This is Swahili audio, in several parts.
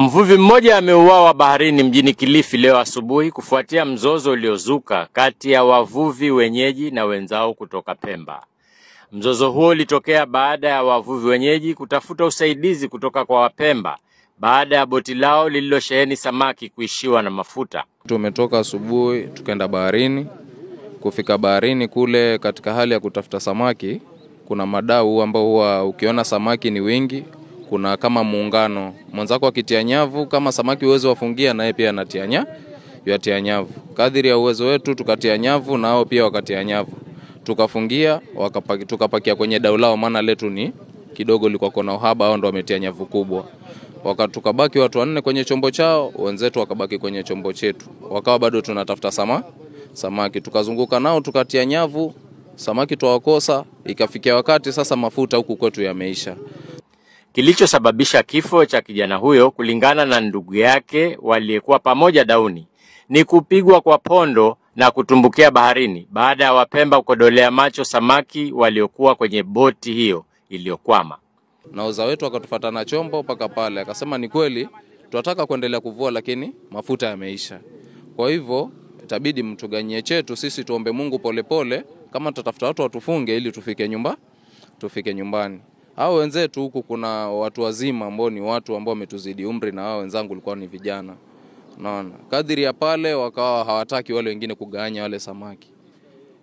Mvuvi mmoja ameuawa baharini mjini Kilifi leo asubuhi kufuatia mzozo uliozuka kati ya wavuvi wenyeji na wenzao kutoka Pemba. Mzozo huo ulitokea baada ya wavuvi wenyeji kutafuta usaidizi kutoka kwa Wapemba baada ya boti lao lililosheheni samaki kuishiwa na mafuta. Tumetoka asubuhi tukaenda baharini. Kufika baharini kule katika hali ya kutafuta samaki, kuna madau ambao huwa ukiona samaki ni wingi, kuna kama muungano. Mwanzako akitia nyavu, kama samaki uwezo wafungia na yeye pia anatia nyavu. Kadiri ya uwezo wetu tukatia nyavu na hao pia wakatia nyavu. Tukafungia, tukapakia kwenye dau lao, maana letu ni kidogo liko kuna uhaba, hao ndo wametia nyavu kubwa. Tukabaki watu 4 kwenye chombo chao, wenzetu wakabaki kwenye chombo chetu. Wakawa bado tunatafuta samaki. Tukazunguka nao tukatia nyavu, samaki tuwakosa, ikafikia wakati sasa mafuta huku kwetu yameisha. Kilichosababisha kifo cha kijana huyo, kulingana na ndugu yake waliyekuwa pamoja dauni, ni kupigwa kwa pondo na kutumbukia baharini baada ya Wapemba kukodolea macho samaki waliokuwa kwenye boti hiyo iliyokwama. Na uza wetu akatufuata na chombo mpaka pale, akasema ni kweli tunataka kuendelea kuvua lakini mafuta yameisha. Kwa hivyo itabidi mtuganyie chetu, sisi tuombe Mungu polepole, kama tutatafuta watu watufunge ili tufike nyumbani. Hao wenzetu huku kuna watu wazima ambao ni watu ambao wametuzidi umri, na hao wenzangu walikuwa ni vijana. Unaona, kadiri ya pale wakawa hawataki wale wengine kuganya wale samaki.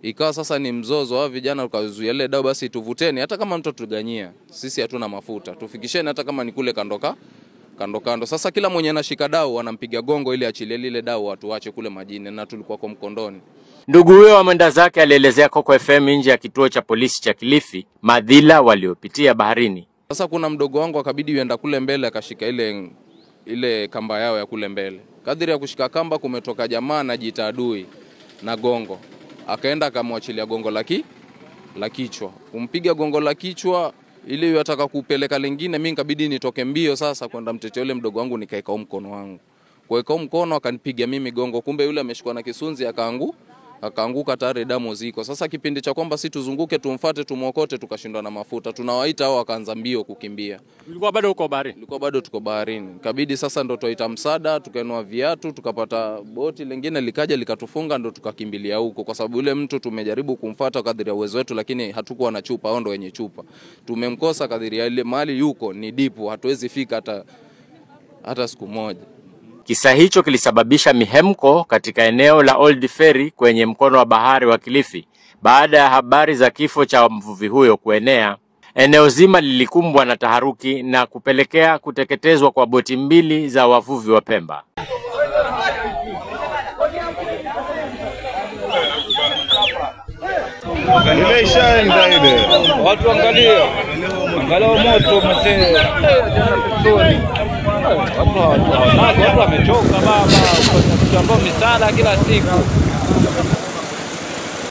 Ikawa sasa ni mzozo, hao vijana wakazuia ile dau, basi tuvuteni hata kama mtu tutuganyia, sisi hatuna mafuta, tufikisheni hata kama ni kule kando. Sasa kila mwenye anashika dau anampiga gongo ili achilie lile dau watu waache kule majini, na tulikuwa kwa mkondoni. Ndugu huyo wa mwenda zake alielezea Coco FM nje ya kituo cha polisi cha Kilifi madhila waliopitia baharini. Sasa kuna mdogo wangu akabidi yuenda kule mbele akashika ile kamba yao ya kule mbele. Kadiri ya kushika kamba kumetoka jamaa anajiita adui na gongo. Akaenda akamwachilia gongo la kichwa. Kumpiga gongo la kichwa ili yataka kupeleka lingine, mimi nikabidi nitoke mbio sasa kwenda mtetee yule mdogo wangu, nikaeka mkono wangu. Kwa mkono akanipiga mimi gongo, kumbe yule ameshikwa na kisunzi akaanguka tayari damu ziko. Sasa kipindi cha kwamba si tuzunguke tumfuate tumuokote, tukashindwa na mafuta. Tunawaita hao wakaanza mbio kukimbia. Ulikuwa bado uko baharini? Ulikuwa bado tuko baharini. Kabidi sasa ndo tuita msaada, tukainua viatu, tukapata boti lingine likaja likatufunga, ndo tukakimbilia huko kwa sababu yule mtu tumejaribu kumfuata kadiri ya uwezo wetu, lakini hatukuwa na chupa, hao ndo wenye chupa. Tumemkosa kadiri ya ile mali yuko ni dipu, hatuwezi fika hata siku moja. Kisa hicho kilisababisha mihemko katika eneo la Old Ferry kwenye mkono wa bahari wa Kilifi. Baada ya habari za kifo cha mvuvi huyo kuenea, eneo zima lilikumbwa na taharuki na kupelekea kuteketezwa kwa boti 2 za wavuvi wa Pemba. Watu angalia moto mzee. Watu wamechoka baba, kuchambua misaada kila siku.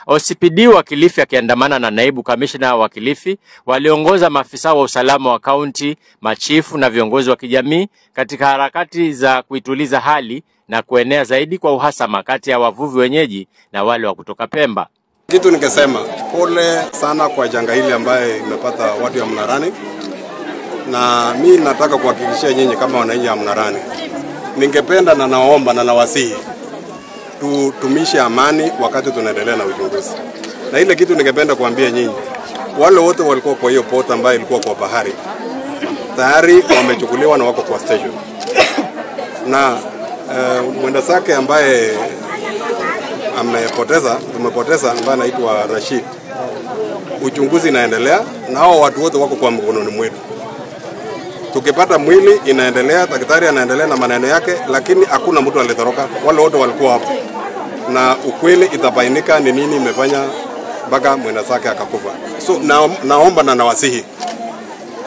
OCPD wa Kilifi akiandamana na naibu kamishna wa Kilifi waliongoza maafisa wa usalama wa kaunti, machifu na viongozi wa kijamii katika harakati za kuituliza hali na kuenea zaidi kwa uhasama kati ya wavuvi wenyeji na wale wa kutoka Pemba. Kitu ningesema pole sana kwa janga hili ambaye imepata watu ya Mnarani, na mimi nataka kuhakikishia nyinyi kama wananchi wa Mnarani, ningependa na naomba na nawasihi tutumishe amani wakati tunaendelea na uchunguzi. Na ile kitu ningependa kuambia nyinyi, wale wote walikuwa kwa hiyo port ambayo ilikuwa kwa bahari tayari wamechukuliwa na wako kwa station. Na mwenda zake ambaye tumepoteza ambaye anaitwa Rashid, uchunguzi inaendelea na hao watu wote wako kwa mkononi mwetu. Tukipata mwili inaendelea, daktari anaendelea na maneno yake, lakini hakuna mtu alitoroka, wale wote walikuwa hapo. Na ukweli itabainika ni nini imefanya mpaka mwenda zake akakufa. So naomba na nawasihi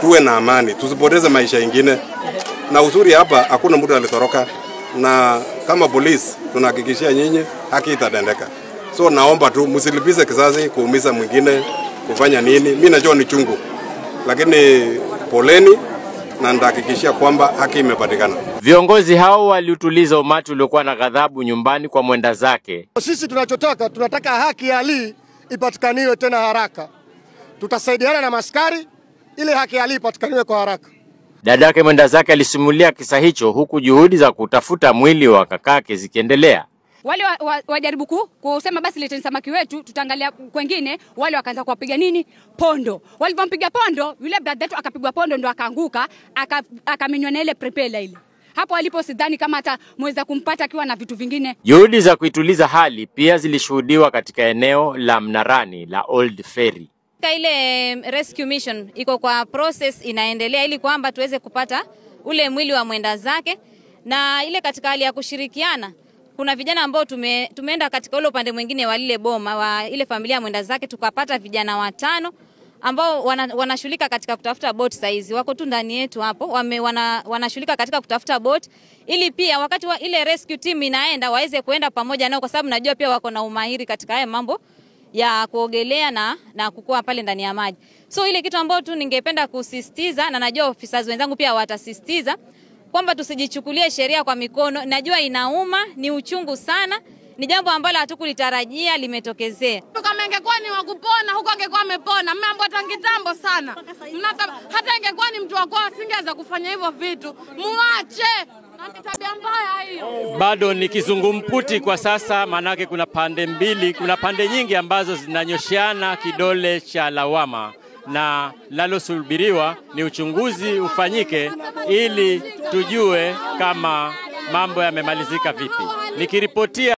tuwe na amani, tusipoteze maisha ingine. Na uzuri hapa hakuna mtu alitoroka, na kama polisi tunahakikishia nyinyi haki itatendeka. So naomba tu msilipize kizazi kuumiza mwingine kufanya nini. Mimi najua ni chungu, lakini poleni na ndahakikishia kwamba haki imepatikana. Viongozi hao waliutuliza umati uliokuwa na ghadhabu nyumbani kwa mwenda zake. Sisi tunataka haki ya Ali ipatikaniwe tena haraka. Tutasaidiana na maskari ili haki ya Ali ipatikaniwe kwa haraka. Dadake mwenda zake alisimulia kisa hicho, huku juhudi za kutafuta mwili wa kakake zikiendelea. Wale wajaribu kusema basi leteni samaki wetu tutaangalia kwengine, wale wakaanza kuwapiga nini pondo. Walipompiga pondo, yule brother yetu akapigwa pondo, ndo akaanguka, akamenywa na ile prepela ile. Hapo alipo sidhani kama hata mweza kumpata akiwa na vitu vingine. Juhudi za kuituliza hali pia zilishuhudiwa katika eneo la Mnarani la Old Ferry. Ile rescue mission iko kwa process inaendelea ili kwamba tuweze kupata ule mwili wa mwenda zake, na ile katika hali ya kushirikiana kuna vijana ambao tumeenda katika ule upande mwingine wa lile boma wa ile familia ya mwenda zake, tukapata vijana 5 ambao wanashughulika katika kutafuta boat size. Wako tu ndani yetu hapo, wanashughulika katika kutafuta boat ili pia wakati wa ile rescue team inaenda waweze kuenda pamoja nao, kwa sababu najua pia wako na umahiri katika haya mambo ya kuogelea na kukua pale ndani ya maji. So ile kitu ambacho tu ningependa kusisitiza, na najua officers wenzangu pia watasisitiza, kwamba tusijichukulie sheria kwa mikono. Najua inauma, ni uchungu sana, ni jambo ambalo hatukulitarajia limetokezea. Kama ingekuwa ni wakupona huko angekuwa amepona. Mambo tangitambo sana. Hata ingekuwa ni mtu wako asingeweza kufanya hivyo vitu. Muache. Tabia mbaya hiyo. Bado ni kizungumkuti kwa sasa, manake kuna pande mbili, kuna pande nyingi ambazo zinanyoshiana kidole cha lawama, na lalosubiriwa ni uchunguzi ufanyike ili tujue kama mambo yamemalizika vipi. Nikiripotia